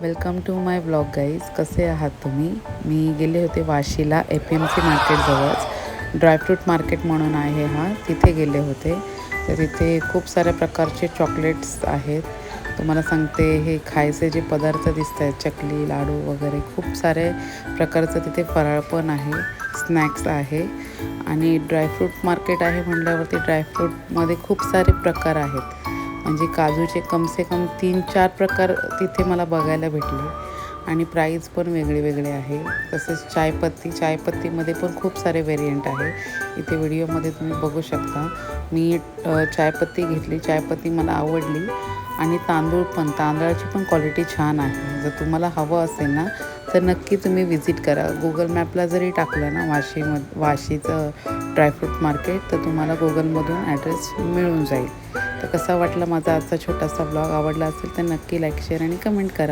Welcome to my blog guys. कसे आहात तुम्ही? मी गेले होते वाशीला FMC मार्केटजवळच ड्रायफ्रूट मार्केट म्हणून आहे हा, तिथे गेले होते. तर तिथे खूप साऱ्या प्रकारचे चॉकलेट्स आहेत. तुम्हाला सांगते, हे खायचे जे पदार्थ दिसत आहेत, चकली, लाडू वगैरे खूप सारे प्रकारचं तिथे फराळ पण आहे, स्नॅक्स आहे. आणि ड्रायफ्रूट मार्केट आहे म्हटल्यावरती ड्रायफ्रूटमध्ये खूप सारे प्रकार आहेत. म्हणजे काजूचे कमसे कम 3-4 प्रकार तिथे मला बघायला भेटले. आणि प्राईस पण वेगळे वेगळे आहे. तसेच चायपत्तीमध्ये पण खूप सारे व्हेरियंट आहे. इथे व्हिडिओमध्ये तुम्ही बघू शकता. मी चायपत्ती घेतली, चायपत्ती मला आवडली. आणि तांदळाची पण क्वालिटी छान आहे. जर तुम्हाला हवं असेल ना तर नक्की तुम्ही व्हिजिट करा. गुगल मॅपला जरी टाकलं ना वाशीचं ड्रायफ्रूट मार्केट, तर तुम्हाला गुगलमधून ॲड्रेस मिळून जाईल. तर कसा वाटला माझा आजचा छोटासा ब्लॉग? आवडला असेल तर नक्की लाईक, शेअर आणि कमेंट करा.